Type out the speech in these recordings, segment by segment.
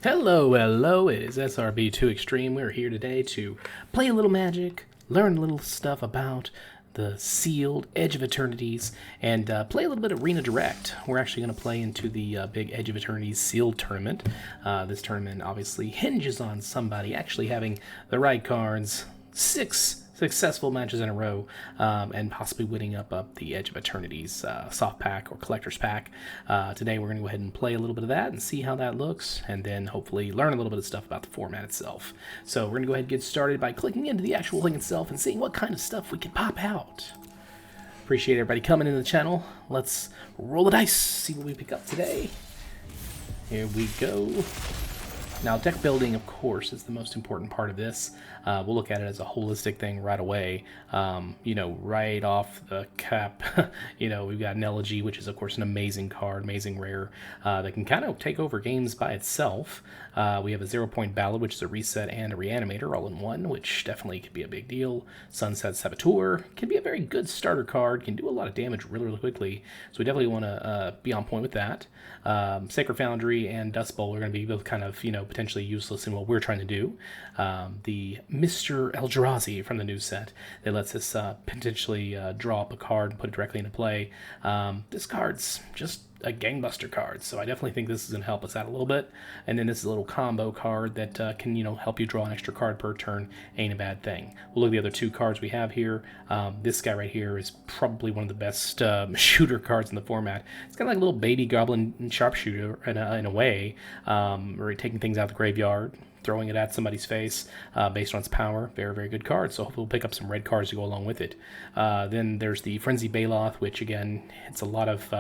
Hello, hello, it is SRB2 Extreme. We're here today to play a little Magic, learn a little stuff about the sealed Edge of Eternities, and play a little bit of Arena Direct. We're actually going to play into the big Edge of Eternities sealed tournament. This tournament obviously hinges on somebody actually having the right cards, 6 successful matches in a row, and possibly winning up the Edge of Eternities soft pack or collector's pack. Today we're going to go ahead and play a little bit of that and see how that looks, and then hopefully learn a little bit of stuff about the format itself. So we're going to go ahead and get started by clicking into the actual thing itself and seeing what kind of stuff we can pop out. Appreciate everybody coming into the channel. Let's roll the dice, see what we pick up today. Here we go. Now, deck building, of course, is the most important part of this. We'll look at it as a holistic thing right away. Right off the cap, we've got an Elegy, which is, of course, an amazing card, amazing rare, that can kind of take over games by itself. We have a 0-point Ballad, which is a reset and a reanimator all in one, which definitely could be a big deal. Sunset Saboteur can be a very good starter card, can do a lot of damage really, really quickly, so we definitely want to be on point with that. Sacred Foundry and Dust Bowl are going to be both kind of, potentially useless in what we're trying to do. The Mr. Eldrazi from the new set that lets us potentially draw up a card and put it directly into play. This card's just a gangbuster card, so I definitely think this is going to help us out a little bit. And then this is a little combo card that can, help you draw an extra card per turn. Ain't a bad thing. We'll look at the other two cards we have here. This guy right here is probably one of the best shooter cards in the format. It's kind of like a little baby goblin sharpshooter in a way, where taking things out of the graveyard, throwing it at somebody's face based on its power. Very, very good card. So hopefully we'll pick up some red cards to go along with it. Then there's the Frenzy Baloth, which again, it's a lot of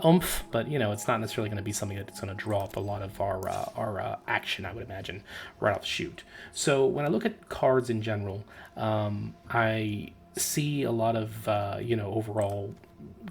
oomph, but it's not necessarily going to be something that's going to draw up a lot of our action, I would imagine, right off the shoot. So when I look at cards in general, I see a lot of overall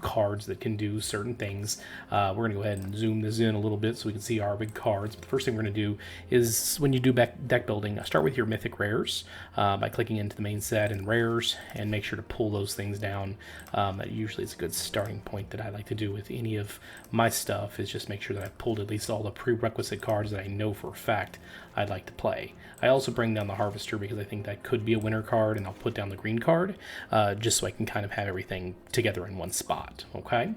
cards that can do certain things. We're going to go ahead and zoom this in a little bit so we can see our big cards. But the first thing we're going to do is, when you do deck building, start with your mythic rares by clicking into the main set and rares, and make sure to pull those things down. That usually is a good starting point that I like to do with any of my stuff, is just make sure that I've pulled at least all the prerequisite cards that I know for a fact I'd like to play. I also bring down the Harvester because I think that could be a winner card, and I'll put down the green card just so I can kind of have everything together in one spot. Okay,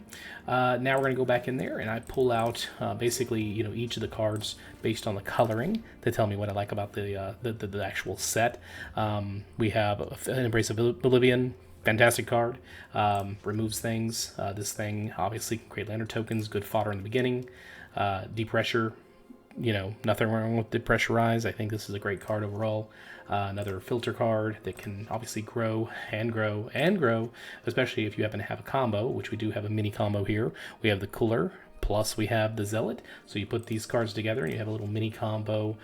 now we're going to go back in there, and I pull out basically each of the cards based on the coloring to tell me what I like about the actual set. We have an Embrace of Oblivion. Fantastic card. Removes things. This thing obviously can create lantern tokens. Good fodder in the beginning. Depressure. Nothing wrong with Depressurize. I think this is a great card overall. Another filter card that can obviously grow and grow and grow, especially if you happen to have a combo, which we do have a mini combo here. We have the Cooler, plus we have the Zealot. So you put these cards together and you have a little mini combo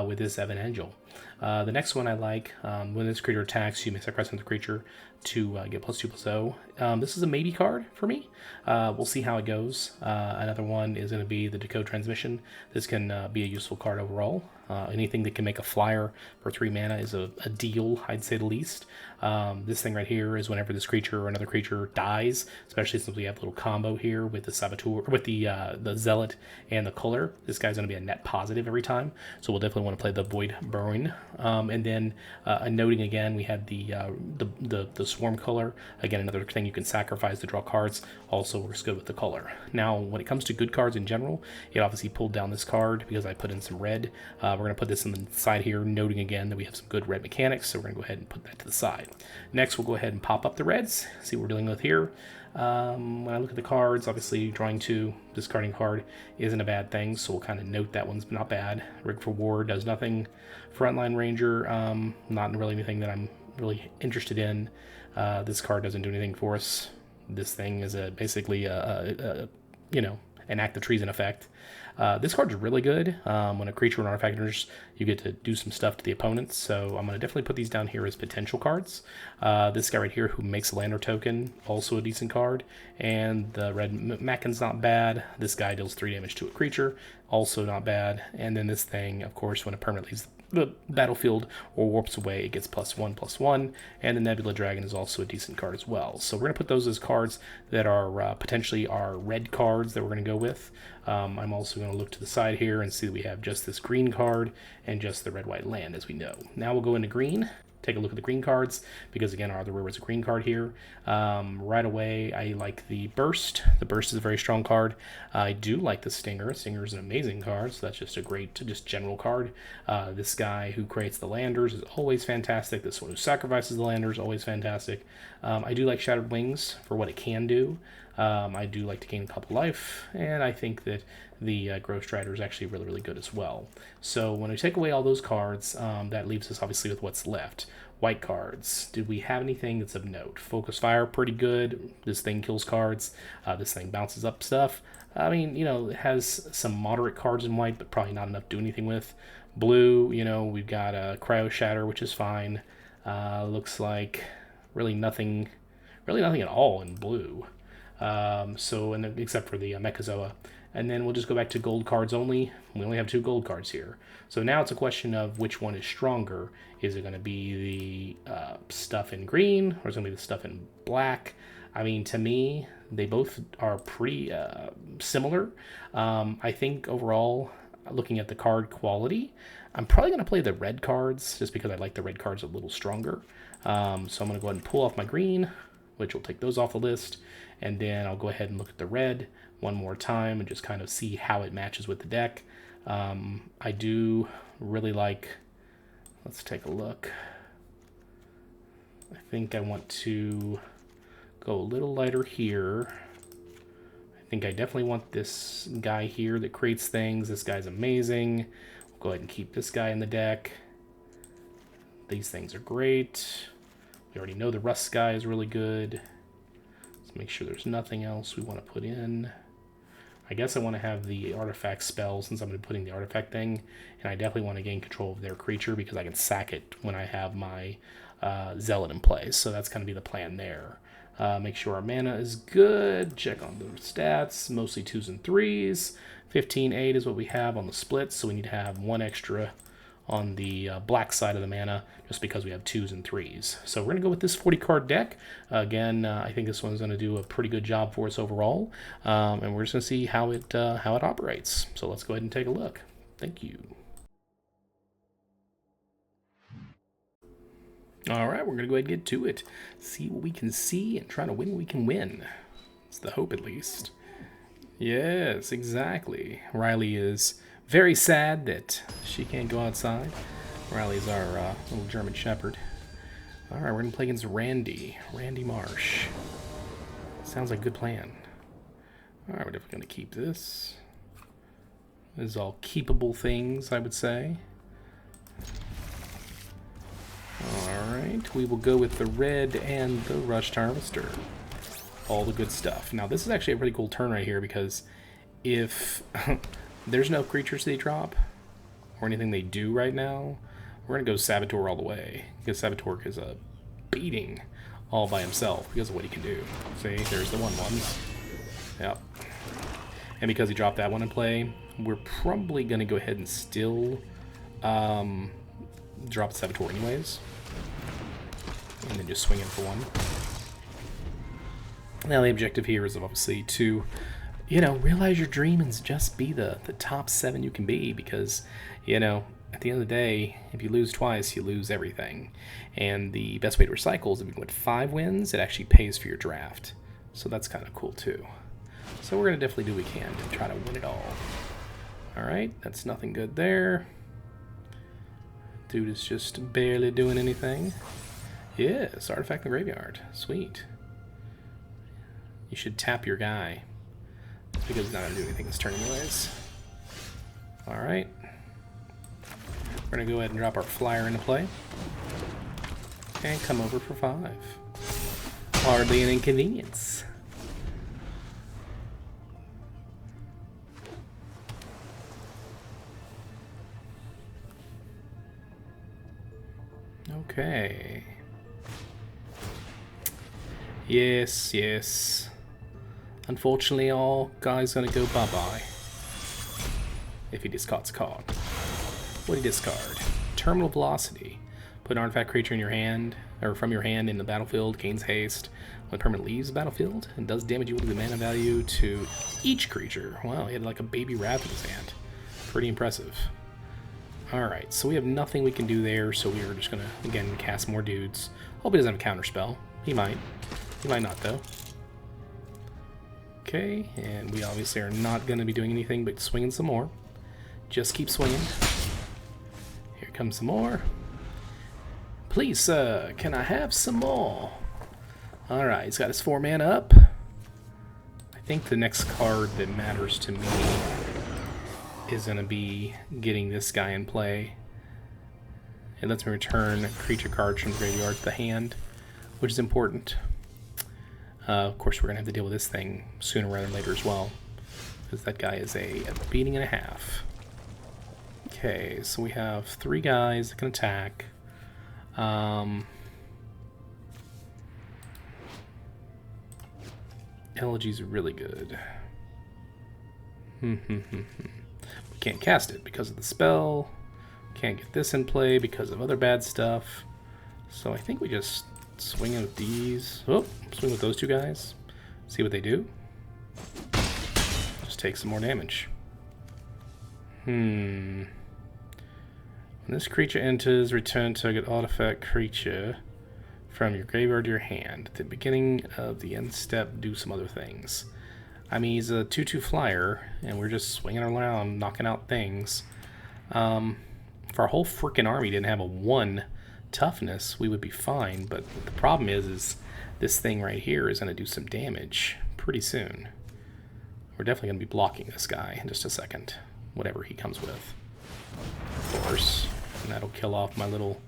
with this Evan Angel. The next one I like, when this creature attacks, you may sacrifice another creature to get +2/+0. This is a maybe card for me. We'll see how it goes. Another one is going to be the Decode Transmission. This can be a useful card overall. Anything that can make a flyer for 3 mana is a deal, I'd say the least. This thing right here is whenever this creature or another creature dies, especially since we have a little combo here with the Saboteur, with the Zealot and the Cooler. This guy's going to be a net positive every time, so we'll definitely want to play the Void Burn. And then noting again, we had the Swarm Cooler. Again, another thing you can sacrifice to draw cards. Also works good with the Cooler. Now, when it comes to good cards in general, it obviously pulled down this card because I put in some red. We're going to put this on the side here, noting again that we have some good red mechanics, so we're going to go ahead and put that to the side. Next, we'll go ahead and pop up the reds, see what we're dealing with here. When I look at the cards, obviously drawing 2, discarding card isn't a bad thing, so we'll kind of note that one's not bad. Rig for War does nothing. Frontline Ranger, not really anything that I'm really interested in. This card doesn't do anything for us. This thing is basically an Act of Treason effect. This card's really good. When a creature or an artifact enters, you get to do some stuff to the opponents, so I'm going to definitely put these down here as potential cards. This guy right here who makes a lantern token, also a decent card, and the red Mackin's not bad. This guy deals 3 damage to a creature, also not bad. And then this thing, of course, when a permanent leaves the battlefield or warps away, it gets +1/+1, and the Nebula Dragon is also a decent card as well. So we're going to put those as cards that are potentially our red cards that we're going to go with. I'm also going to look to the side here and see that we have just this green card and just the red-white land, as we know. Now we'll go into green. Take a look at the green cards, because again, Arthur River is a green card here. Right away, I like the Burst. The Burst is a very strong card. I do like the Stinger. Stinger is an amazing card, so that's just a great, just general card. This guy who creates the landers is always fantastic. This one who sacrifices the landers, always fantastic. I do like Shattered Wings for what it can do. I do like to gain a couple life, and I think that the Grow Strider is actually really, really good as well. So when we take away all those cards, that leaves us obviously with what's left. White cards. Did we have anything that's of note? Focus Fire, pretty good. This thing kills cards. This thing bounces up stuff. I mean, you know, it has some moderate cards in white, but probably not enough to do anything with. Blue, you know, we've got a Cryo Shatter, which is fine. Looks like really nothing at all in blue. Except for the Mechazoa. And then we'll just go back to gold cards only. We only have 2 gold cards here. So now it's a question of which one is stronger. Is it going to be the stuff in green, or is it going to be the stuff in black? I mean, to me, they both are pretty similar. I think overall, looking at the card quality, I'm probably going to play the red cards, just because I like the red cards a little stronger. So I'm going to go ahead and pull off my green, which will take those off the list. And then I'll go ahead and look at the red one more time and just kind of see how it matches with the deck. I do really like, let's take a look. I think I want to go a little lighter here. I think I definitely want this guy here that creates things. This guy's amazing. We'll go ahead and keep this guy in the deck. These things are great. We already know the Rust guy is really good. Make sure there's nothing else we want to put in. I guess I want to have the artifact spell since I'm going to be putting the artifact thing, and I definitely want to gain control of their creature because I can sack it when I have my Zealot in place. So that's going to be the plan there. Make sure our mana is good. Check on the stats, mostly 2s and 3s. 15/8 is what we have on the splits, so we need to have 1 extra on the black side of the mana, just because we have 2s and 3s. So we're going to go with this 40-card deck. Again, I think this one's going to do a pretty good job for us overall, and we're just going to see how it operates. So let's go ahead and take a look. Thank you. All right, we're going to go ahead and get to it. See what we can see and try to win what we can win. It's the hope, at least. Yes, exactly. Riley is very sad that she can't go outside. Riley's our little German Shepherd. All right, we're going to play against Randy Marsh. Sounds like a good plan. All right, we're definitely going to keep this. This is all keepable things, I would say. All right, we will go with the red and the Rushed Harvester. All the good stuff. Now, this is actually a pretty cool turn right here, because if there's no creatures they drop or anything they do right now, we're going to go Saboteur all the way, because Saboteur is a beating all by himself because of what he can do. See, there's the 1/1s. Yep. And because he dropped that one in play, we're probably going to go ahead and still drop the Saboteur anyways. And then just swing in for 1. Now the objective here is obviously to, you know, realize your dream and just be the top 7 you can be, because, you know, at the end of the day, if you lose twice, you lose everything. And the best way to recycle is if you can get 5 wins, it actually pays for your draft. So that's kind of cool too. So we're going to definitely do what we can to try to win it all. Alright, that's nothing good there. Dude is just barely doing anything. Yes, artifact in the graveyard. Sweet. You should tap your guy, because he's not going to do anything this turn anyways. Alright. We're going to go ahead and drop our flyer into play. And come over for 5. Hardly an inconvenience. Okay. Yes, yes. Unfortunately, our guy's gonna go bye-bye. If he discards a card. What did he discard? Terminal Velocity. Put an artifact creature in your hand, or from your hand in the battlefield, gains haste when permanent leaves the battlefield, and does damage equal to the mana value to each creature. Wow, he had like a baby wrath in his hand. Pretty impressive. Alright, so we have nothing we can do there, so we are just gonna, again, cast more dudes. Hope he doesn't have a counter spell. He might. He might not, though. Okay, and we obviously are not gonna be doing anything but swinging some more. Just keep swinging. Here comes some more. Please, sir, can I have some more? Alright, he's got his 4 mana up. I think the next card that matters to me is going to be getting this guy in play. It lets me return creature cards from the graveyard to the hand, which is important. Of course, we're going to have to deal with this thing sooner rather than later as well, because that guy is a beating and a half. Okay, so we have 3 guys that can attack. Elegy's really good. We can't cast it because of the spell. Can't get this in play because of other bad stuff. So I think we just swing in with these. Oh, swing with those 2 guys. See what they do. Just take some more damage. When this creature enters, return target artifact creature from your graveyard to your hand. At the beginning of the end step, do some other things. I mean, he's a 2/2 flyer, and we're just swinging around, knocking out things. If our whole freaking army didn't have a 1 toughness, we would be fine. But the problem is this thing right here is going to do some damage pretty soon. We're definitely going to be blocking this guy in just a second, whatever he comes with. Of course. And that'll kill off my little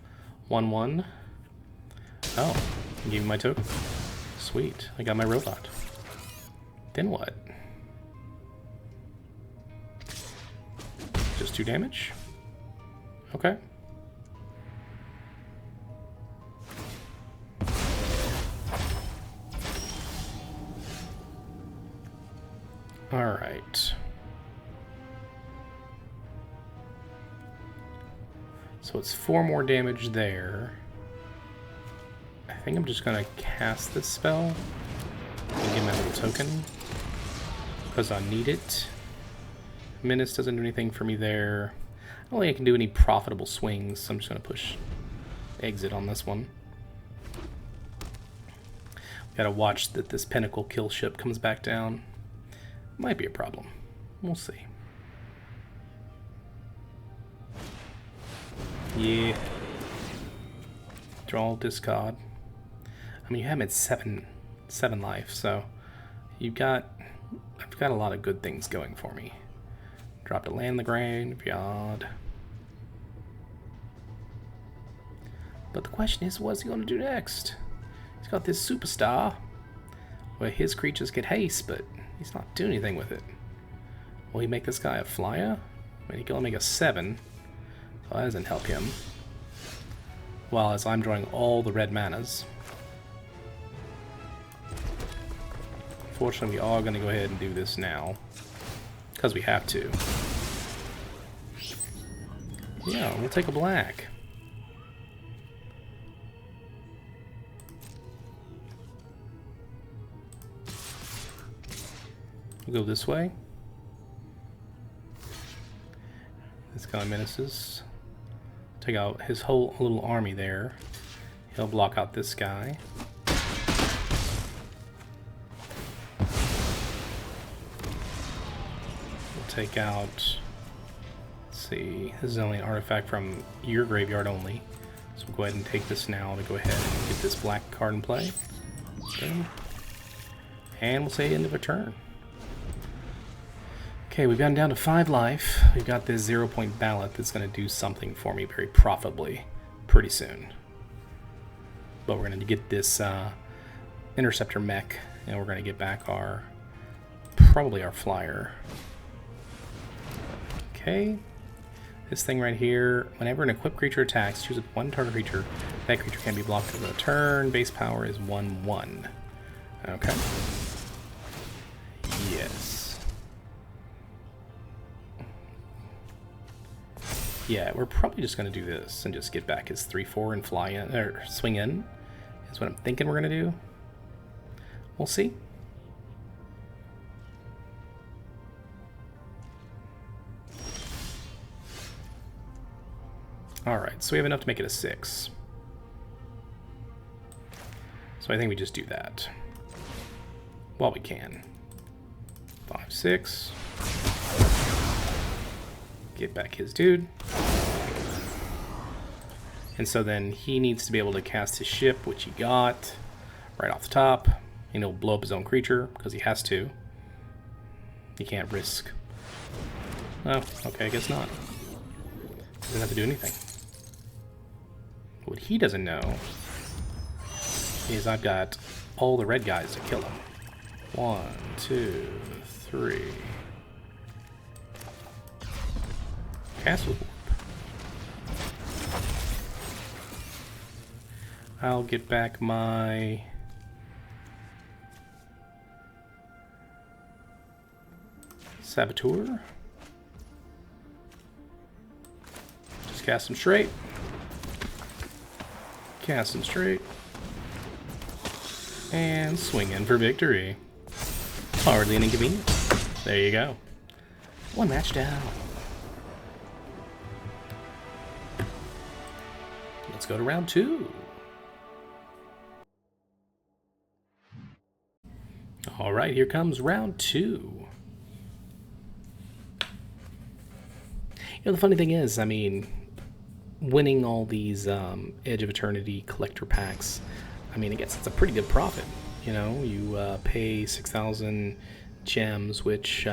1/1. Oh, gave me my token. Sweet, I got my robot. Then what? Just 2 damage? Okay. Alright. So it's 4 more damage there. I think I'm just gonna cast this spell and get my little token because I need it. Menace doesn't do anything for me there. I don't think I can do any profitable swings, so I'm just gonna push exit on this one. Gotta watch that this Pinnacle kill ship comes back down. Might be a problem. We'll see. Yeah. Draw, discard. I mean, you have him at 7 life, so I've got a lot of good things going for me. Dropped a land in the graveyard. But the question is, what's he going to do next? He's got this superstar where his creatures get haste, but he's not doing anything with it. Will he make this guy a flyer? I mean, he can only make a 7, so that doesn't help him. While as I'm drawing all the red manas. Fortunately, we are going to go ahead and do this now, because we have to. Yeah, we'll take a black. We'll go this way. This guy menaces. Take out his whole little army there. He'll block out this guy. Take out, let's see, this is only an artifact from your graveyard only, so we'll go ahead and take this now to go ahead and get this black card in play. Boom. And we'll say end of a turn. Okay, we've gotten down to 5 life. We've got this 0-point ballot that's going to do something for me very profitably pretty soon. But we're going to get this interceptor mech, and we're going to get back our, probably our flyer. Okay, this thing right here, whenever an equipped creature attacks, choose 1 target creature. That creature can be blocked for a turn. Base power is 1/1. Okay. Yes. Yeah, we're probably just going to do this and just get back his 3/4 and fly in, or swing in, is what I'm thinking we're going to do. We'll see. Alright, so we have enough to make it a 6. So I think we just do that while we can. 5, 6. Get back his dude. And so then he needs to be able to cast his ship, which he got right off the top. And he'll blow up his own creature because he has to. He can't risk. Oh, okay, I guess not. Doesn't have to do anything. What he doesn't know is I've got all the red guys to kill him. 1, 2, 3. Castle Warp. I'll get back my Saboteur. Just cast him straight. Cast him straight. And swing in for victory. Hardly an inconvenience. There you go. One match down. Let's go to round 2. All right, here comes round 2. The funny thing is, I mean, winning all these Edge of Eternity collector packs, I mean, I guess it's a pretty good profit. You know, you pay 6,000 gems, which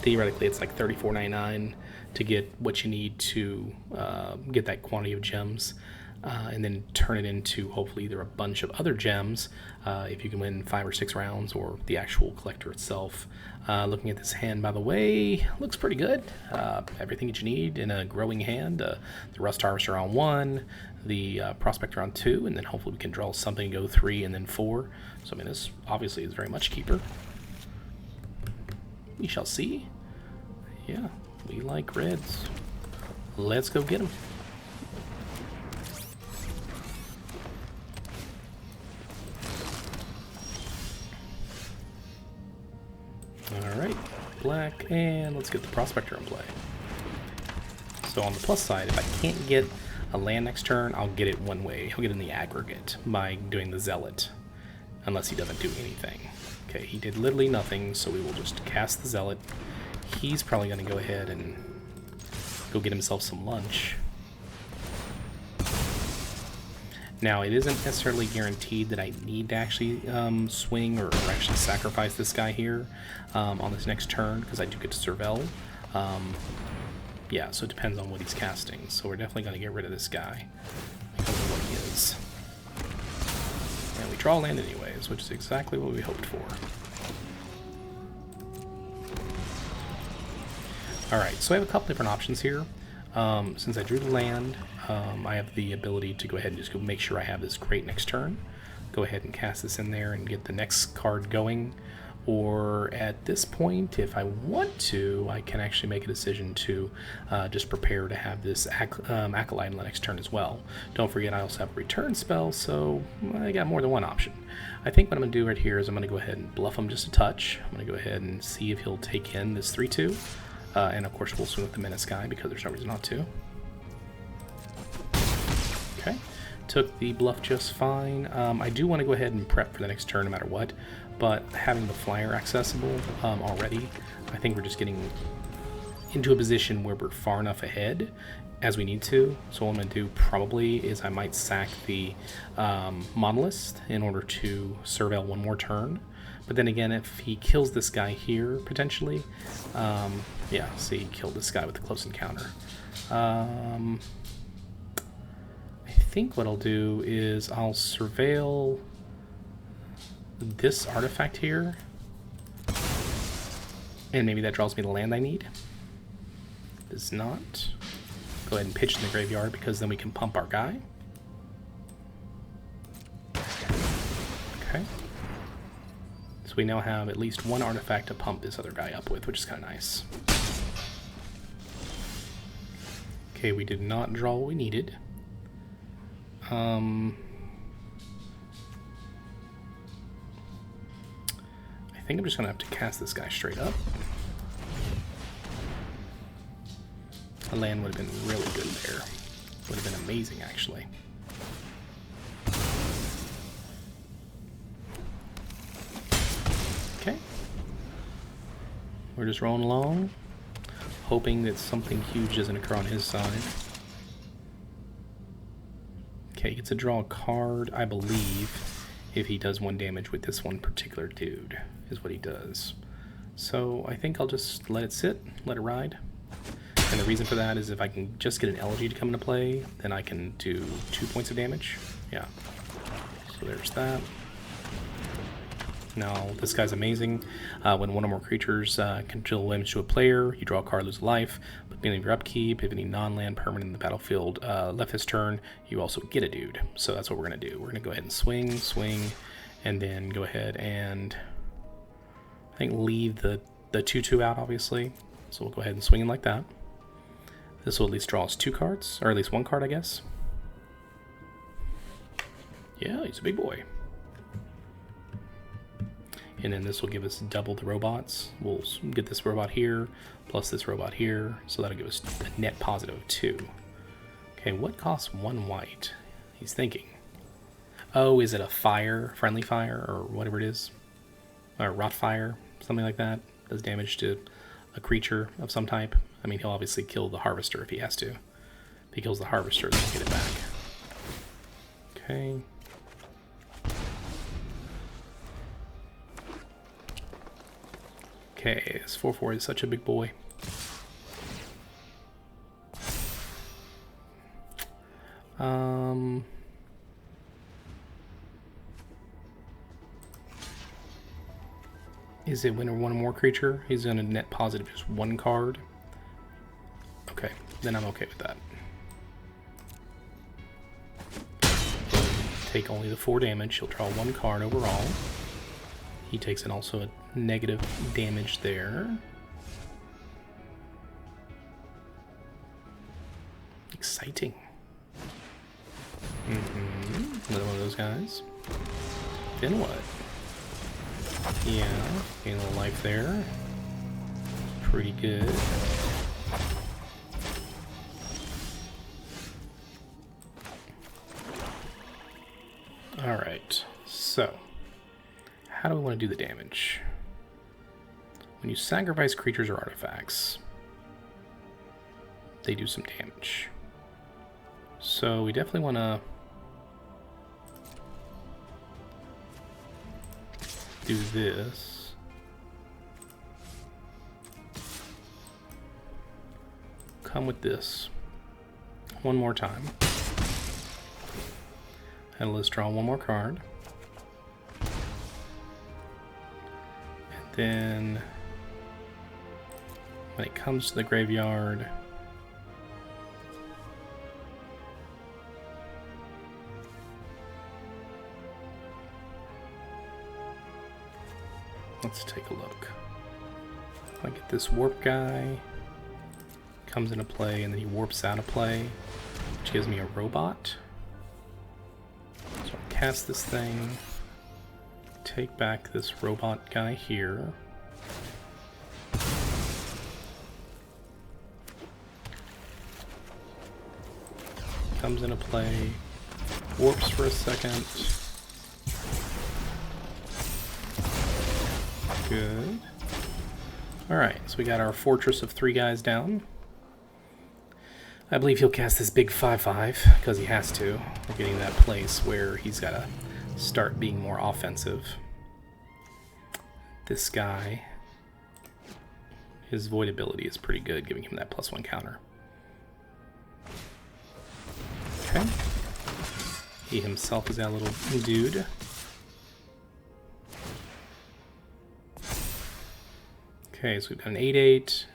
theoretically it's like $34.99 to get what you need to get that quantity of gems, and then turn it into hopefully either a bunch of other gems if you can win 5 or 6 rounds, or the actual collector itself. Looking at this hand, by the way, looks pretty good. Everything that you need in a growing hand. The Rust Harvester on 1, the Prospector on 2, and then hopefully we can draw something, go 3 and then 4. So I mean, this obviously is very much keeper. We shall see. Yeah, we like reds. Let's go get them. Alright, black, and let's get the Prospector in play. So on the plus side, if I can't get a land next turn, I'll get it one way. I'll get it in the aggregate by doing the Zealot, unless he doesn't do anything. Okay, he did literally nothing, so we will just cast the Zealot. He's probably going to go ahead and go get himself some lunch. Now, it isn't necessarily guaranteed that I need to actually swing or actually sacrifice this guy here on this next turn, because I do get to Surveil. Yeah, so it depends on what he's casting. So we're definitely going to get rid of this guy because of what he is. And we draw land anyways, which is exactly what we hoped for. Alright, so I have a couple different options here. Since I drew the land, I have the ability to go ahead and just go make sure I have this crate next turn. Go ahead and cast this in there and get the next card going. Or at this point, if I want to, I can actually make a decision to just prepare to have this Acolyte in the next turn as well. Don't forget, I also have a return spell, so I got more than one option. I think what I'm going to do right here is I'm going to go ahead and bluff him just a touch. I'm going to go ahead and see if he'll take in this 3/2. And of course, we'll swing with the Menace guy because there's no reason not to. Okay, took the bluff just fine. I do want to go ahead and prep for the next turn no matter what, but having the flyer accessible already, I think we're just getting into a position where we're far enough ahead as we need to. So what I'm going to do probably is I might sack the Monolith in order to surveil one more turn. But then again, if he kills this guy here, potentially, yeah, see, he killed this guy with the close encounter. I think what I'll do is I'll surveil this artifact here, and maybe that draws me the land I need. Does not. Go ahead and pitch in the graveyard because then we can pump our guy. Okay. So we now have at least one artifact to pump this other guy up with, which is kind of nice. Okay, we did not draw what we needed. I think I'm just gonna have to cast this guy straight up. A land would have been really good there. Would have been amazing, actually. Okay. We're just rolling along, hoping that something huge doesn't occur on his side. Okay, he gets to draw a card, I believe, if he does 1 damage with this one particular dude, is what he does. So I think I'll just let it sit, let it ride. And the reason for that is if I can just get an elegy to come into play, then I can do 2 points of damage. Yeah. So there's that. Now, this guy's amazing. When one or more creatures can deal damage to a player, you draw a card, lose a life. But at the beginning of your upkeep, if any non-land permanent in the battlefield left this turn, you also get a dude. So that's what we're going to do. We're going to go ahead and swing, and then go ahead and I think leave the 2/2 out, obviously. So we'll go ahead and swing in like that. This will at least draw us 2 cards, or at least 1 card, I guess. Yeah, he's a big boy. And then this will give us double the robots. We'll get this robot here, plus this robot here, so that'll give us a net positive of 2. Okay, what costs 1 white? He's thinking. Oh, is it a fire, friendly fire, or whatever it is? Or rot fire, something like that. Does damage to a creature of some type. I mean, he'll obviously kill the harvester if he has to. If he kills the harvester, then he'll get it back. Okay. Okay, this 4/4 is such a big boy. Is it when one or more creature? He's going to net positive just 1 card. Okay, then I'm okay with that. Take only the 4 damage. He'll draw 1 card overall. He takes in also a negative damage there. Exciting. Another one of those guys. Then what? Yeah, gain a little life there. Pretty good. Alright, so how do we want to do the damage? When you sacrifice creatures or artifacts, they do some damage. So we definitely want to do this. Come with this. One more time. And let's draw 1 more card. And then when it comes to the graveyard, let's take a look. I get this warp guy, comes into play, and then he warps out of play, which gives me a robot. So I'll cast this thing, take back this robot guy here. Comes into play, warps for a second. Good. Alright, so we got our fortress of 3 guys down. I believe he'll cast this big 5/5, because he has to. We're getting that place where he's got to start being more offensive. This guy, his void ability is pretty good, giving him that +1 counter. Okay. He himself is that little dude. Okay, so we've got an 8/8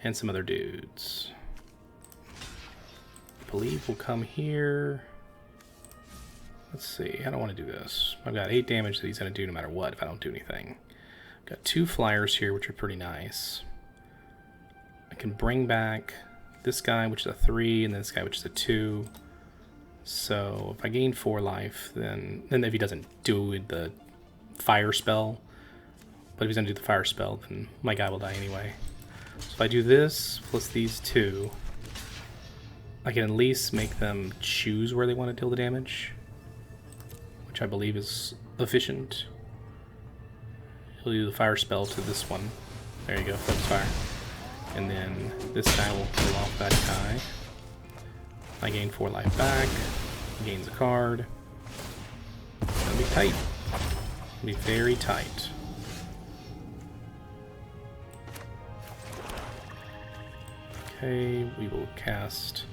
and some other dudes. I believe we'll come here. Let's see, I don't want to do this. I've got 8 damage that he's going to do no matter what if I don't do anything. I've got 2 flyers here, which are pretty nice. I can bring back this guy, which is a 3, and this guy, which is a 2. So if I gain 4 life, then if he doesn't do the fire spell, but if he's going to do the fire spell, then my guy will die anyway. So if I do this, plus these 2, I can at least make them choose where they want to deal the damage, which I believe is efficient. He'll do the fire spell to this one. There you go, focus fire. And then this guy will kill off that guy. I gain 4 life back. He gains a card. It's gonna be tight. It'll be very tight. Okay, we will cast.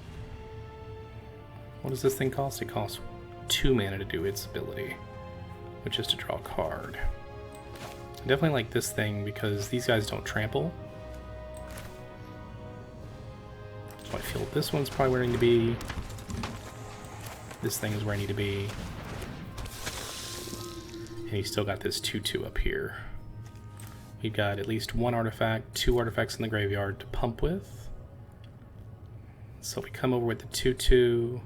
What does this thing cost? It costs 2 mana to do its ability, which is to draw a card. I definitely like this thing because these guys don't trample. So I feel this one's probably where I need to be. This thing is where I need to be. And he's still got this 2/2 up here. We've got at least 1 artifact, 2 artifacts in the graveyard to pump with. So we come over with the 2/2,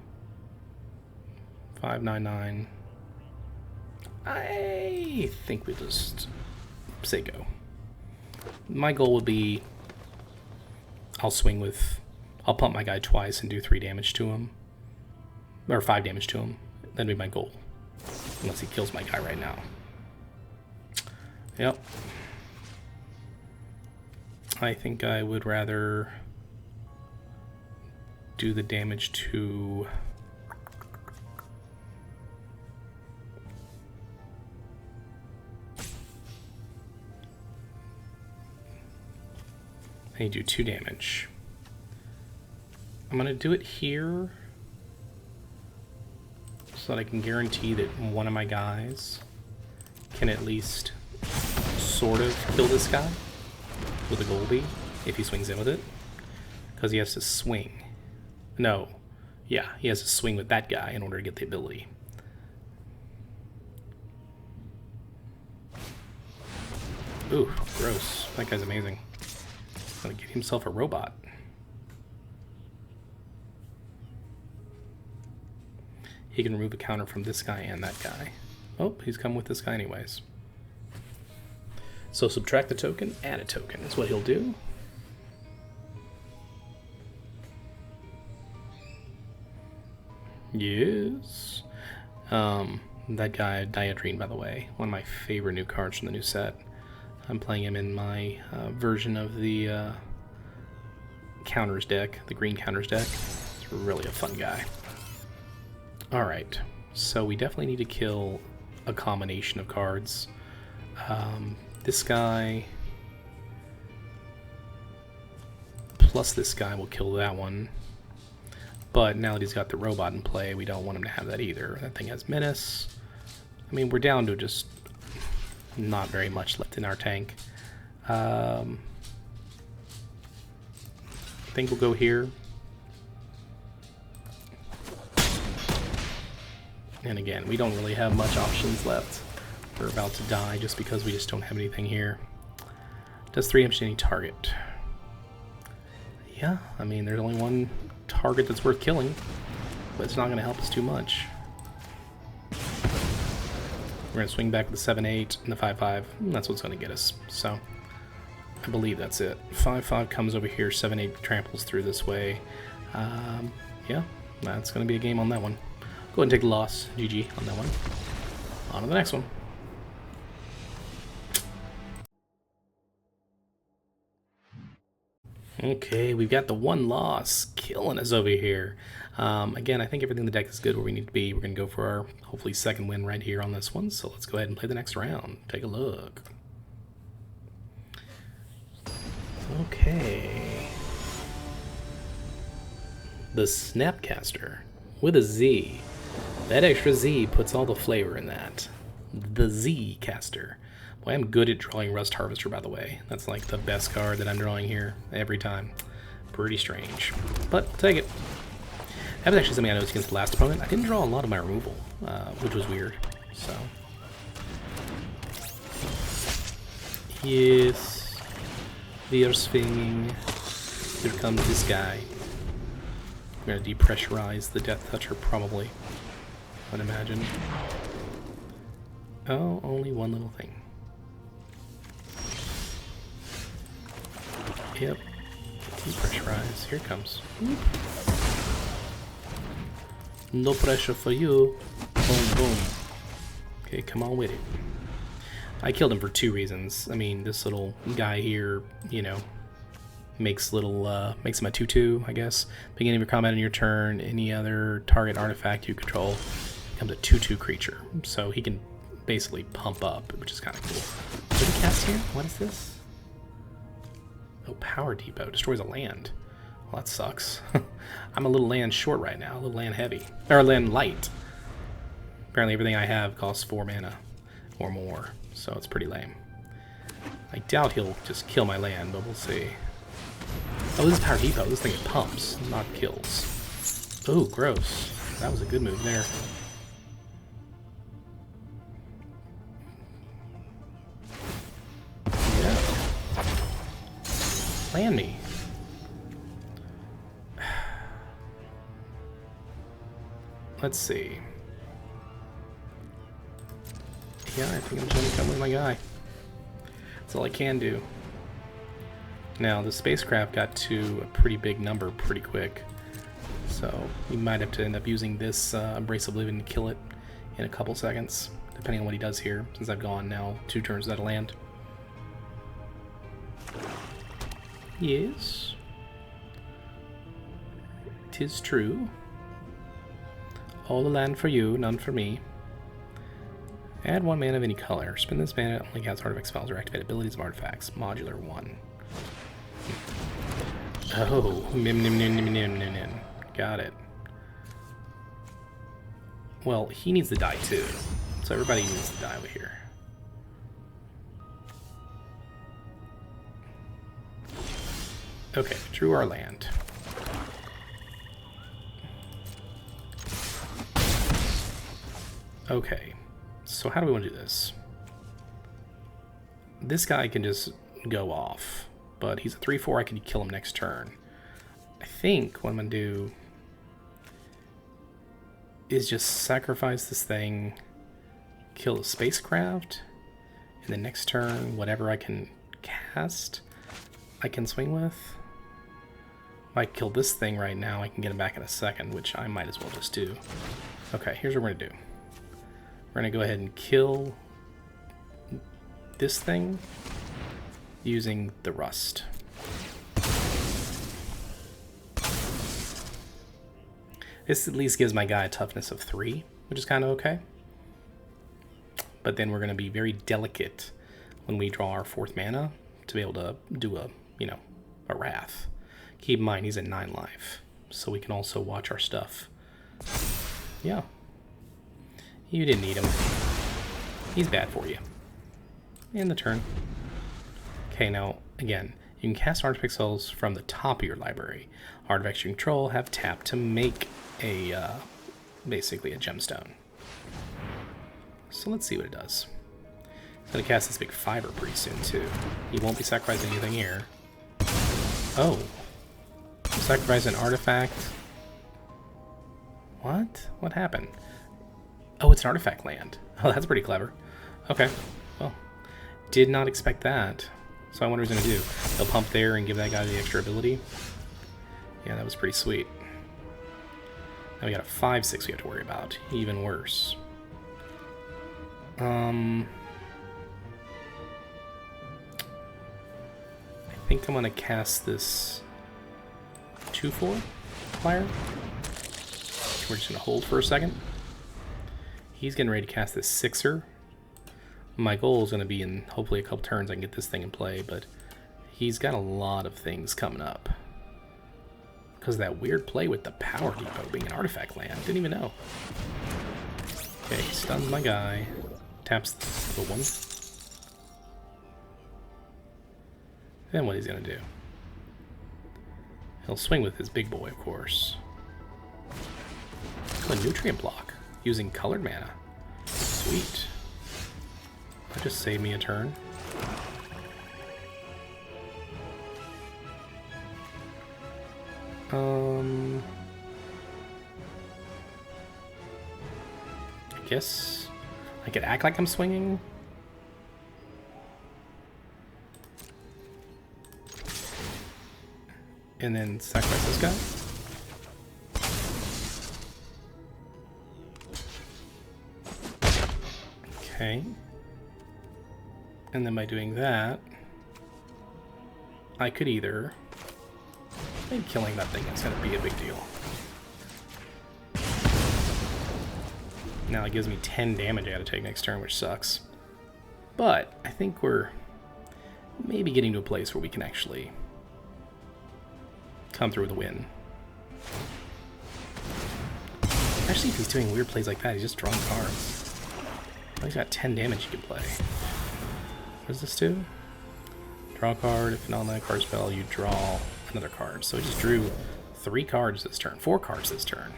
5/9/9. I think we just say go. My goal would be I'll pump my guy twice and do 3 damage to him. Or 5 damage to him. That'd be my goal. Unless he kills my guy right now. Yep. I think I would rather do the damage to... I do 2 damage. I'm going to do it here so that I can guarantee that one of my guys can at least sort of kill this guy with a Goldie if he swings in with it. Because he has to swing. No. Yeah, he has to swing with that guy in order to get the ability. Ooh, gross. That guy's amazing. He's gonna get himself a robot. He can remove a counter from this guy and that guy. Oh, he's come with this guy anyways. So subtract the token, add a token is what he'll do. Yes. That guy, Diadrine, by the way, one of my favorite new cards from the new set. I'm playing him in my version of the counters deck, the green counters deck. It's really a fun guy. Alright, so we definitely need to kill a combination of cards. This guy plus this guy will kill that one. But now that he's got the robot in play, we don't want him to have that either. That thing has menace. I mean, we're down to just not very much left in our tank. I think we'll go here. And again, we don't really have much options left. We're about to die just because we just don't have anything here. Does 3 damage to any target. Yeah, I mean, there's only one target that's worth killing, but it's not going to help us too much. We're going to swing back with the 7/8 and the 5/5. That's what's going to get us. So, I believe that's it. 5/5 comes over here, 7/8 tramples through this way. Yeah, that's going to be a game on that one. Go ahead and take the loss. GG on that one. On to the next one. Okay, we've got the 1 loss killing us over here. Again, I think everything in the deck is good where we need to be. We're going to go for our, hopefully, second win right here on this one. So let's go ahead and play the next round. Take a look. Okay. The Snapcaster with a Z. That extra Z puts all the flavor in that. The Z Caster. Boy, I'm good at drawing Rust Harvester, by the way. That's like the best card that I'm drawing here every time. Pretty strange. But I'll take it. That was actually something I noticed against the last opponent. I didn't draw a lot of my removal, which was weird. So. Yes. We are swinging. Here comes this guy. We're gonna depressurize the Death Toucher probably, I'd imagine. Oh, only one little thing. Yep. Depressurize. Here it comes. Oop. No pressure for you. Boom, boom. Okay, come on with it. I killed him for 2 reasons. I mean, this little guy here, you know, makes him a 2/2, I guess. Beginning of your combat on your turn, any other target artifact you control becomes a 2/2 creature. So he can basically pump up, which is kind of cool. What did he cast here? What is this? Oh, Power Depot. Destroys a land. Well, that sucks. I'm a little land short right now. A little land heavy. Or land light. Apparently everything I have costs 4 mana or more. So it's pretty lame. I doubt he'll just kill my land, but we'll see. Oh, this is Power Depot. This thing pumps, not kills. Oh, gross. That was a good move there. Yeah. Land me. Let's see. Yeah, I think I'm just gonna come with my guy. That's all I can do. Now, the spacecraft got to a pretty big number pretty quick. So, we might have to end up using this Embrace Oblivion to kill it in a couple seconds, depending on what he does here, since I've gone now 2 turns without a land. Yes. 'Tis true. All the land for you, none for me. Add 1 mana of any color. Spend this mana, only casts artifact spells or activate abilities of artifacts. Modular 1. Oh, nim. Got it. Well, he needs to die too. So everybody needs to die over here. Okay, drew our land. Okay, so how do we want to do this? This guy can just go off, but he's a 3/4, I can kill him next turn. I think what I'm going to do is just sacrifice this thing, kill the spacecraft, and the next turn, whatever I can cast, I can swing with. If I kill this thing right now, I can get him back in a second, which I might as well just do. Okay, here's what we're going to do. We're going to go ahead and kill this thing using the rust. This at least gives my guy a toughness of 3, which is kind of okay. But then we're going to be very delicate when we draw our 4th mana to be able to do a, you know, a Wrath. Keep in mind, he's at 9 life, so we can also watch our stuff. Yeah. You didn't need him. He's bad for you. And the turn. Okay, now, again, you can cast artifact spells from the top of your library. Artifacts you control have tapped to make a, basically a gemstone. So let's see what it does. It's going to cast this big 5er pretty soon, too. He won't be sacrificing anything here. Oh. Sacrifice an artifact. What? What happened? Oh, it's an artifact land. Oh, that's pretty clever. Okay. Well, did not expect that. So I wonder what he's going to do. He'll pump there and give that guy the extra ability. Yeah, that was pretty sweet. Now we got a 5/6 we have to worry about. Even worse. I think I'm going to cast this 2/4 flyer. We're just going to hold for a second. He's getting ready to cast this 6er. My goal is going to be in hopefully a couple turns I can get this thing in play, but he's got a lot of things coming up. Because of that weird play with the Power Depot being an artifact land. Didn't even know. Okay, he stuns my guy. Taps the one. Then what he's going to do? He'll swing with his big boy, of course. Oh, a nutrient block. Using colored mana. Sweet. That just saved me a turn. guess I could act like I'm swinging. And then sacrifice this guy. Okay. And then by doing that, I could either... I think killing that thing is going to be a big deal. Now it gives me 10 damage I gotta take next turn, which sucks. But I think we're maybe getting to a place where we can actually come through with a win. Especially if he's doing weird plays like that, he's just drawing cards. Oh, he's got 10 damage he can play. What does this do? Draw a card. If an automatic card spell, you draw another card. So he just drew 3 cards this turn, 4 cards this turn.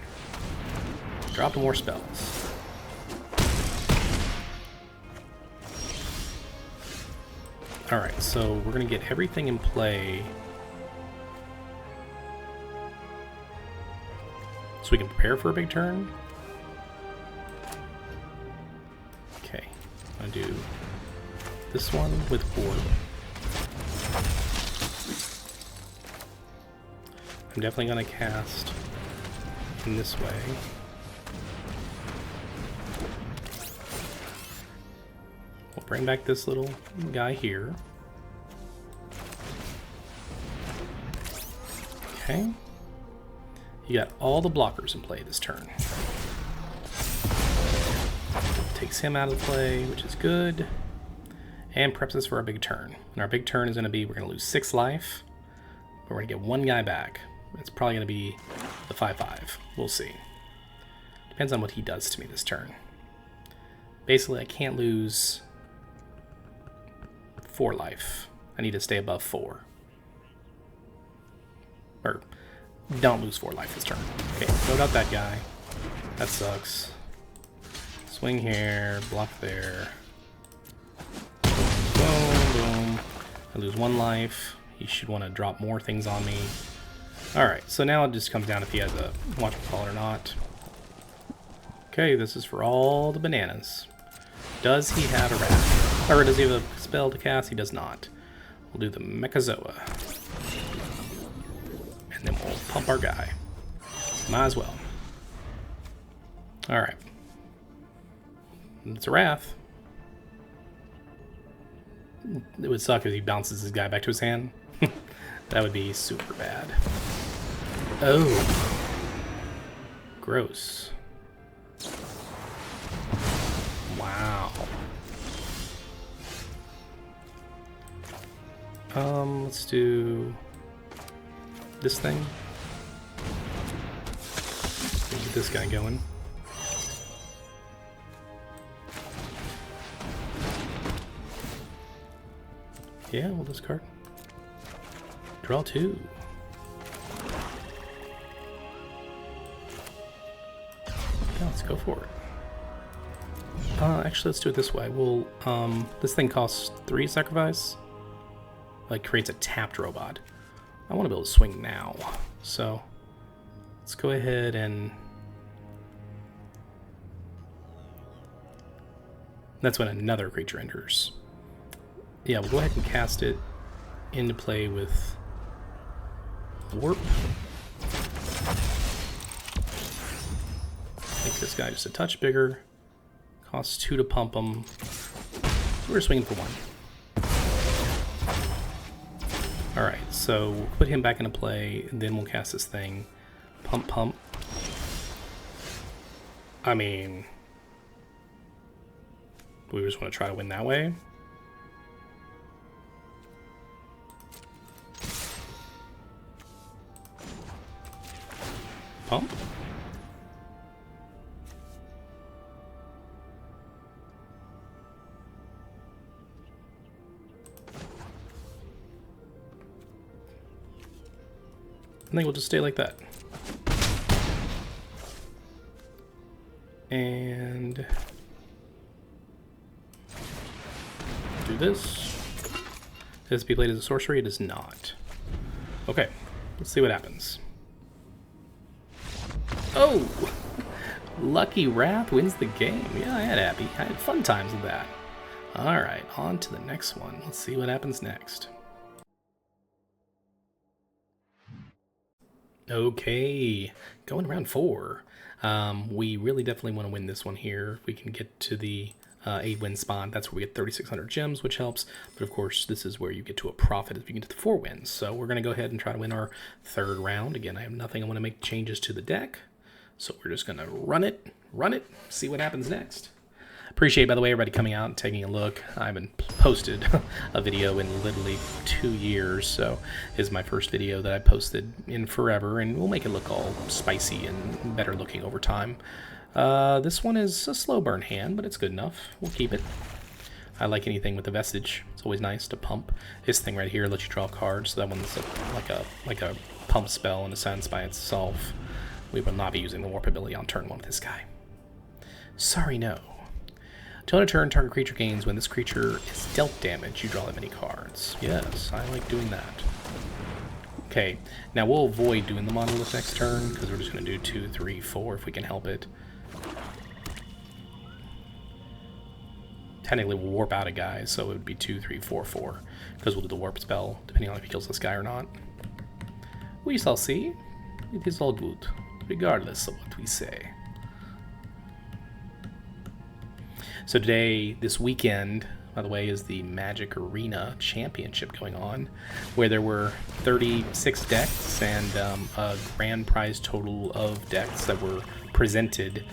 Dropped more spells. Alright, so we're going to get everything in play so we can prepare for a big turn. Okay, I'm going to do this one with Orb. I'm definitely going to cast in this way. We'll bring back this little guy here. Okay. You got all the blockers in play this turn. Takes him out of play, which is good. And preps us for our big turn. And our big turn is going to be, we're going to lose 6 life, but we're going to get 1 guy back. It's probably going to be the 5/5. We'll see. Depends on what he does to me this turn. Basically, I can't lose 4 life. I need to stay above 4. Or, don't lose 4 life this turn. Okay, vote out that guy. That sucks. Swing here, block there. Boom, boom. I lose 1 life. He should want to drop more things on me. Alright, so now it just comes down if he has a Watchful Call or not. Okay, this is for all the bananas. Does he have a Wrath? Or does he have a spell to cast? He does not. We'll do the Mechazoa. And then we'll pump our guy. Might as well. Alright. It's a Wrath. It would suck if he bounces his guy back to his hand. That would be super bad. Oh. Gross. Wow. Let's do this thing. Get this guy going. Yeah, we'll discard. Draw 2. Yeah, let's go for it. Actually, let's do it this way. We'll, this thing costs 3 sacrifice. Like, creates a tapped robot. I want to be able to swing now. So, let's go ahead and... That's when another creature enters. Yeah, we'll go ahead and cast it into play with Warp. Make this guy just a touch bigger. Costs 2 to pump him. We're swinging for 1. Alright, so we'll put him back into play, and then we'll cast this thing. Pump, pump. I mean... we just want to try to win that way. Pump. I think we'll just stay like that. And do this. Does this be played as a sorcery? It does not. Okay, let's see what happens. Oh! Lucky Wrath wins the game. Yeah, I had fun times with that. Alright, on to the next one. Let's see what happens next. Okay, going round 4. We really definitely want to win this one here. If we can get to the 8-win spot, that's where we get 3,600 gems, which helps. But of course, this is where you get to a profit if you get to the 4 wins. So we're going to go ahead and try to win our 3rd round. Again, I have nothing. I want to make changes to the deck. So we're just going to run it, see what happens next. Appreciate, by the way, everybody coming out and taking a look. I haven't posted a video in literally 2 years, so this is my first video that I posted in forever, and we'll make it look all spicy and better looking over time. This one is a slow burn hand, but it's good enough. We'll keep it. I like anything with a vestige. It's always nice to pump. This thing right here lets you draw cards, so that one's like a pump spell in a sense by itself. We will not be using the warp ability on turn 1 with this guy. Sorry, no. Till end of turn, target creature gains. When this creature is dealt damage, you draw that many cards. Yes, I like doing that. Okay, now we'll avoid doing the monolith next turn, because we're just going to do 2, 3, 4 if we can help it. Technically, we'll warp out a guy, so it would be 2, 3, 4, 4, because we'll do the warp spell, depending on if he kills this guy or not. We shall see. It is all good, regardless of what we say. So today, this weekend, by the way, is the Magic Arena Championship going on, where there were 36 decks and a grand prize total of decks that were presented.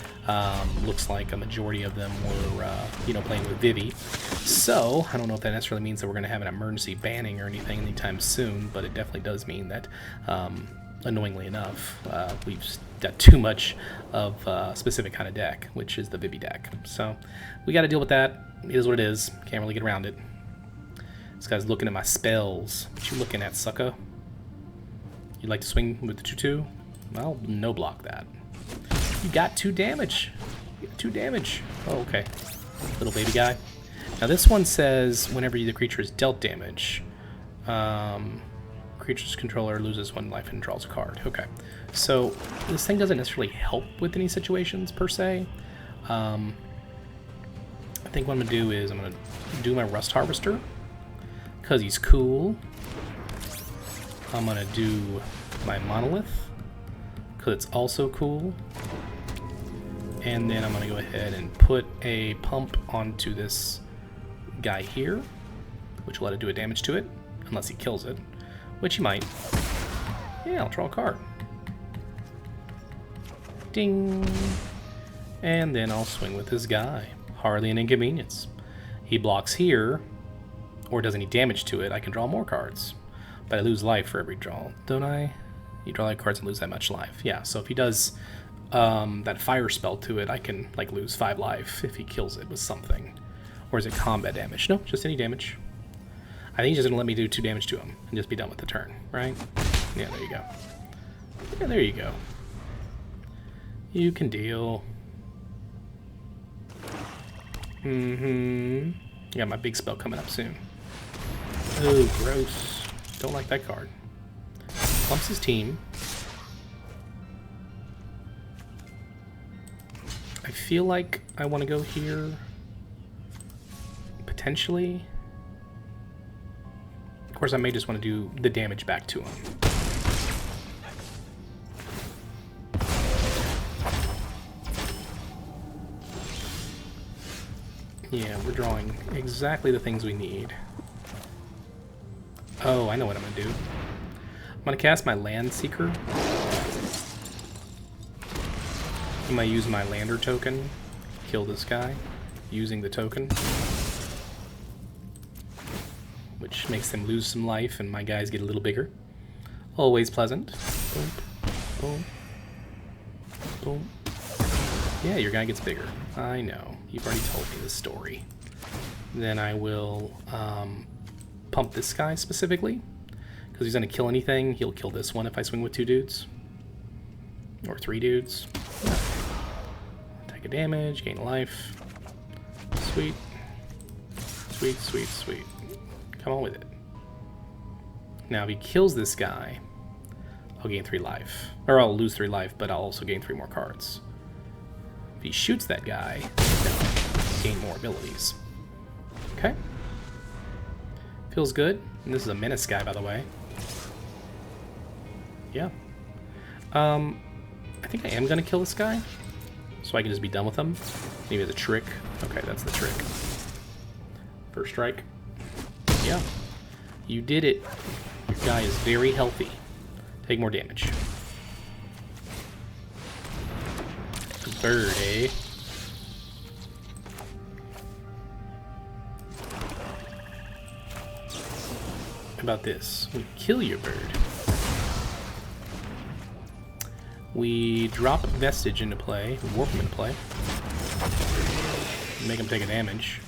Looks like a majority of them were, playing with Vivi. So I don't know if that necessarily means that we're going to have an emergency banning or anything anytime soon, but it definitely does mean that, annoyingly enough, we've got too much of a specific kind of deck, which is the Vivi deck. So we got to deal with that. It is what it is. Can't really get around it. This guy's looking at my spells. What you looking at, sucker? You'd like to swing with the 2/2? Well, no block that. You got 2 damage. You got 2 damage. Oh, okay. Little baby guy. Now this one says whenever the creature is dealt damage, creature's controller loses 1 life and draws a card. Okay. So this thing doesn't necessarily help with any situations per se. I think what I'm going to do is I'm going to do my Rust Harvester because he's cool. I'm going to do my Monolith because it's also cool. And then I'm going to go ahead and put a pump onto this guy here, which will let it do a damage to it, unless he kills it, which he might. Yeah, I'll draw a card. Ding! And then I'll swing with this guy. Hardly an inconvenience. He blocks here, or does any damage to it, I can draw more cards. But I lose life for every draw, don't I? You draw like cards and lose that much life. Yeah, so if he does that fire spell to it, I can like lose 5 life if he kills it with something. Or is it combat damage? No, just any damage. I think he's just gonna let me do 2 damage to him and just be done with the turn, right? Yeah, there you go. Yeah, there you go. You can deal. I got my big spell coming up soon. Oh, gross. Don't like that card. Pumps his team. I feel like I want to go here. Potentially. Of course, I may just want to do the damage back to him. Yeah, we're drawing exactly the things we need. Oh, I know what I'm going to do. I'm going to cast my Land Seeker. I'm going to use my Lander token, kill this guy, using the token. Which makes them lose some life and my guys get a little bigger. Always pleasant. Boom, boom, boom. Yeah, your guy gets bigger. I know. You've already told me this story. Then I will pump this guy specifically. Because he's going to kill anything. He'll kill this one if I swing with 2 dudes. Or 3 dudes. Take a damage, gain a life. Sweet. Sweet, sweet, sweet. Come on with it. Now if he kills this guy, I'll gain 3 life. Or I'll lose 3 life, but I'll also gain 3 more cards. If he shoots that guy, gain more abilities. Okay. Feels good. And this is a menace guy, by the way. Yeah. I think I am gonna kill this guy, so I can just be done with him. Maybe it's a trick. Okay, that's the trick. First strike. Yeah. You did it. Your guy is very healthy. Take more damage. Bird, eh? How about this? We kill your bird. We drop Vestige into play, warp him into play. Make him take a damage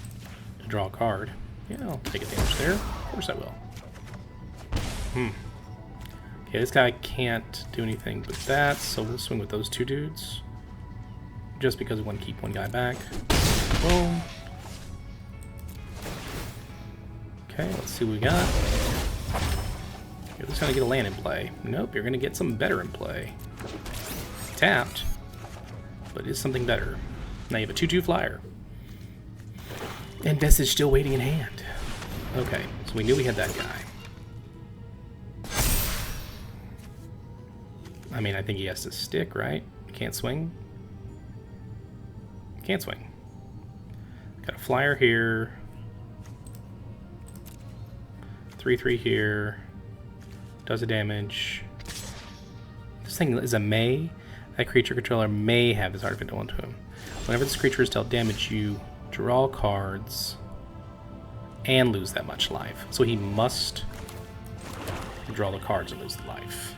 to draw a card. Yeah, I'll take a damage there. Of course I will. Okay, this guy can't do anything with that, so we'll swing with those two dudes. Just because we want to keep one guy back. Boom. Okay, let's see what we got. You're just gonna get a land in play. Nope, you're gonna get something better in play. Tapped, but it's something better. Now you have a 2/2 flyer. And Vestige still waiting in hand. Okay, so we knew we had that guy. I mean, I think he has to stick, right? Can't swing? Can't swing. Got a flyer here. 3/3 here. Does a damage. This thing is a May. That creature controller may have this artifact onto him. Whenever this creature is dealt damage, you draw cards and lose that much life. So he must draw the cards and lose the life.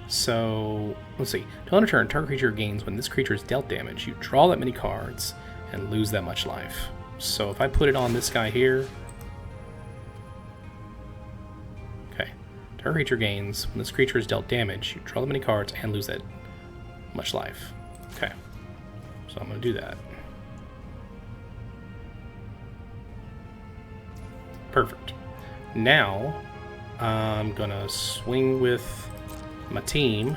So, let's see. Until end of turn, target creature gains when this creature is dealt damage. You draw that many cards and lose that much life. So if I put it on this guy here... Okay. Target creature gains when this creature is dealt damage. You draw that many cards and lose that much life. Okay. So I'm going to do that. Perfect. Now, I'm going to swing with my team.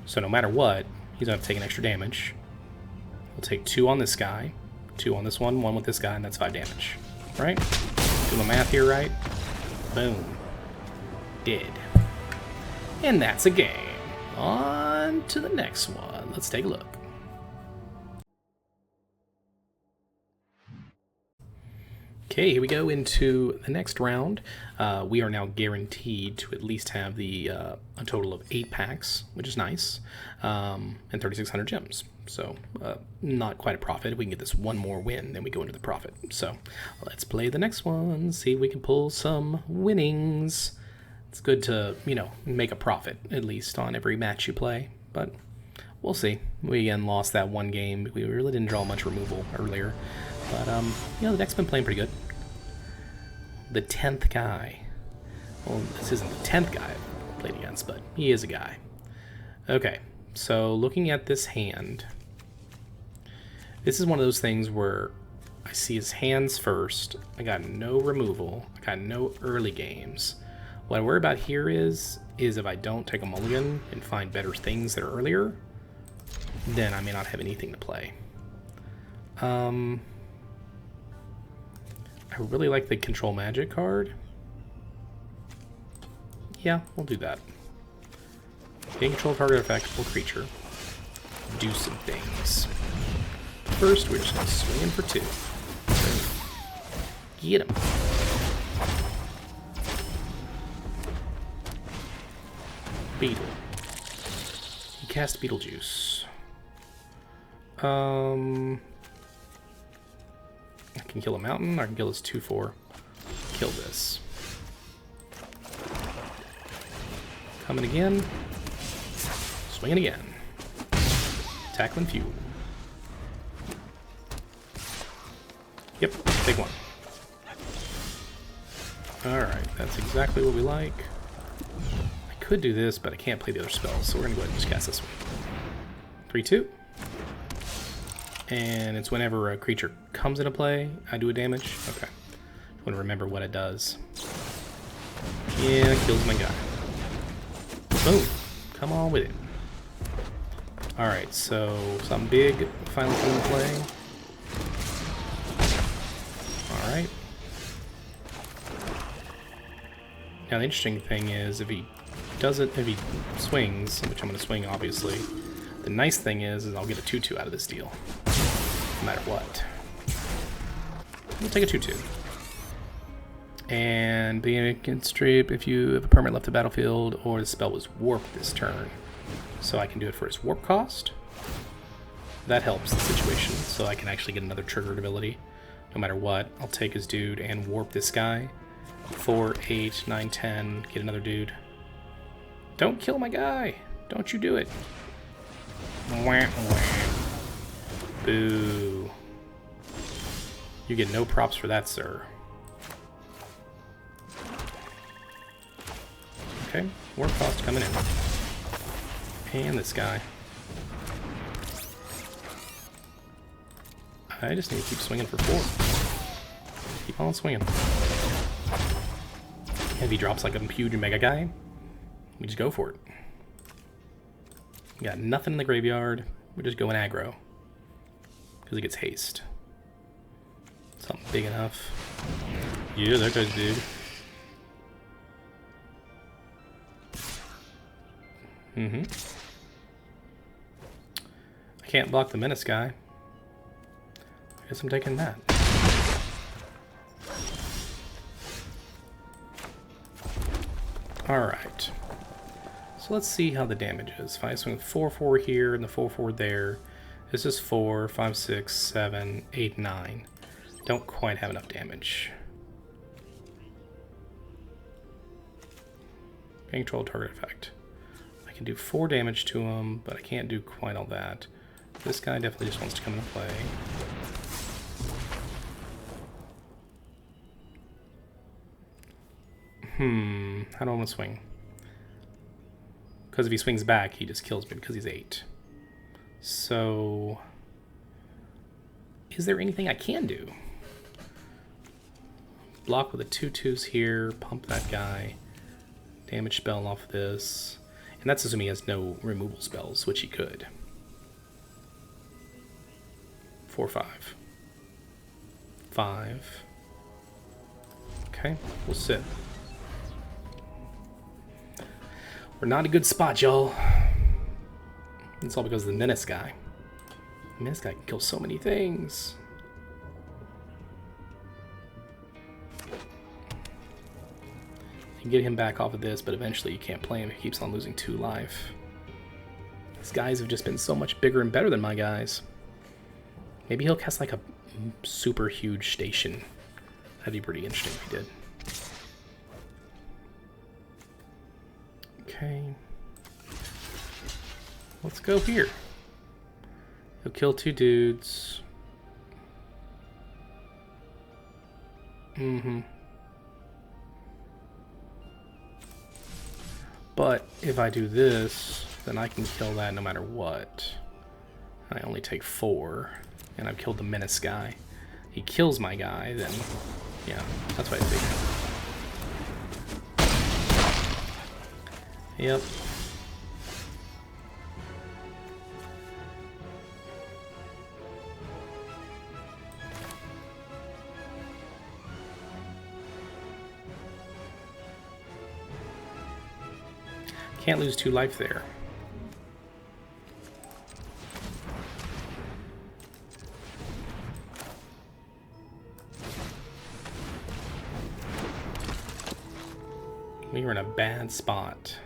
So no matter what, he's going to take an extra damage. We'll take 2 on this guy, 2 on this one, 1 with this guy, and that's 5 damage. Right? Do my math here right? Boom. Dead. And that's a game. On to the next one. Let's take a look. Okay, here we go into the next round. We are now guaranteed to at least have a total of 8 packs, which is nice, and 3,600 gems. So not quite a profit. If we can get this one more win, then we go into the profit. So let's play the next one, see if we can pull some winnings. It's good to, you know, make a profit, at least on every match you play, but we'll see. We again lost that one game. We really didn't draw much removal earlier, but you know, the deck's been playing pretty good. The 10th guy. Well, this isn't the 10th guy I've played against, but he is a guy. Okay, so looking at this hand, this is one of those things where I see his hands first. I got no removal. I got no early games. What I worry about here is if I don't take a mulligan and find better things that are earlier, then I may not have anything to play. I really like the Control Magic card. Yeah, we'll do that. Gain control of target effectable creature. Do some things. First, we're just going to swing in for 2. Get him. Beetle. He cast Beetlejuice. I can kill a mountain, I can kill this 2/4. Kill this. Coming again. Swinging again. Tackling fuel. Yep, big one. Alright, that's exactly what we like. I could do this, but I can't play the other spells, so we're gonna go ahead and just cast this one. 3/2. And it's whenever a creature comes into play, I do a damage. Okay. Just want to remember what it does. Yeah, it kills my guy. Boom. Come on with it. Alright, so something big finally coming into play. Alright. Now the interesting thing is if he swings, which I'm going to swing obviously, the nice thing is I'll get a 2-2 out of this deal. No matter what. We'll take a 2-2. And being can strip if you have a permanent left the battlefield or the spell was warped this turn. So I can do it for his warp cost. That helps the situation, so I can actually get another triggered ability. No matter what, I'll take his dude and warp this guy. 4, 8, 9, 10, get another dude. Don't kill my guy! Don't you do it! Wah, wah. Boo. You get no props for that, sir. Okay, warp cost coming in. And this guy. I just need to keep swinging for 4. Keep on swinging. If he drops like a huge mega guy, we just go for it. We got nothing in the graveyard. We're just going aggro. Because he gets haste. Something big enough. Yeah, that guy's dude. Mm-hmm. I can't block the menace guy. I guess I'm taking that. Alright. So let's see how the damage is. If I swing 4-4 here and the 4-4 there, this is 4, 5, 6, 7, 8, 9. Don't quite have enough damage. Control target effect. I can do 4 damage to him, but I can't do quite all that. This guy definitely just wants to come into play. How do I want to swing? Because if he swings back, he just kills me because he's 8. So, is there anything I can do? Block with the 2/2s here, pump that guy, damage spell off this. And that's assuming he has no removal spells, which he could. 4, 5. 5. Okay, we'll sit. We're not in a good spot, y'all. It's all because of the menace guy. The menace guy can kill so many things. You can get him back off of this, but eventually you can't play him. He keeps on losing 2 life. These guys have just been so much bigger and better than my guys. Maybe he'll cast like a super huge station. That'd be pretty interesting if he did. Okay. Let's go here. He'll kill 2 dudes. But if I do this, then I can kill that no matter what. I only take 4, and I've killed the menace guy. He kills my guy, then yeah, that's what I figured. Yep. Can't lose 2 life there. We were in a bad spot.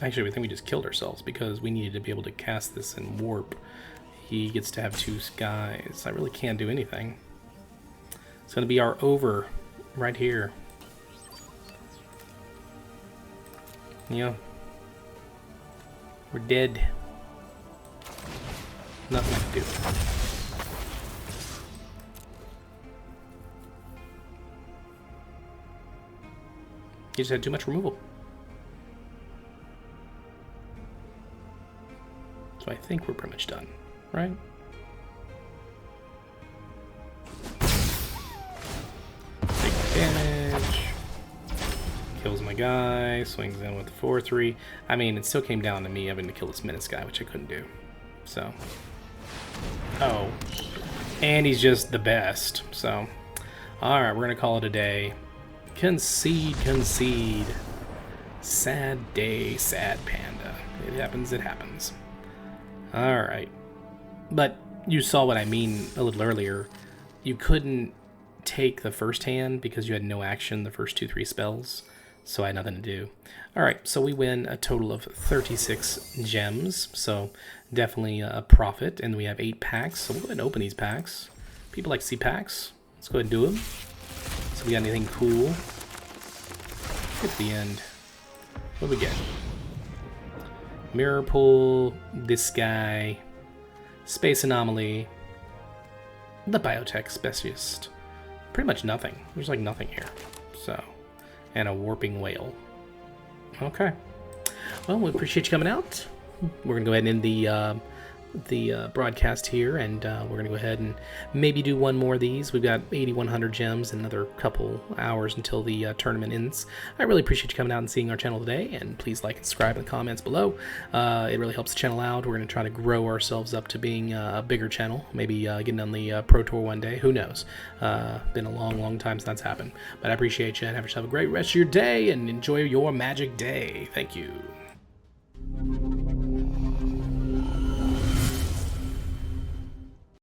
Actually, I think we just killed ourselves because we needed to be able to cast this in warp. He gets to have 2 guys. I really can't do anything. It's going to be our over right here. Yeah. We're dead. Nothing I can do. He just had too much removal. So I think we're pretty much done, right? Big damage. Kills my guy, swings in with the 4-3. I mean, it still came down to me having to kill this Menace guy, which I couldn't do. So. Oh. And he's just the best. So. Alright, we're going to call it a day. Concede, concede. Sad day, sad panda. It happens, it happens. Alright. But you saw what I mean a little earlier. You couldn't take the first hand because you had no action the first 2-3 spells. So I had nothing to do. Alright, so we win a total of 36 gems. So definitely a profit. And we have 8 packs. So we'll go ahead and open these packs. People like to see packs. Let's go ahead and do them. So we got anything cool? Get to the end. What do we get? Mirror Pool, this guy, Space Anomaly, the Biotech Specialist. Pretty much nothing. There's like nothing here. So, and a Warping Whale. Okay. Well, we appreciate you coming out. We're going to go ahead and end the broadcast here, and we're going to go ahead and maybe do one more of these. We've got 8,100 gems and another couple hours until the tournament ends. I really appreciate you coming out and seeing our channel today, and please like and subscribe in the comments below. It really helps the channel out. We're going to try to grow ourselves up to being a bigger channel, maybe getting on the Pro Tour one day. Who knows? Been a long time since that's happened. But I appreciate you, and have yourself a great rest of your day, and enjoy your Magic day. Thank you.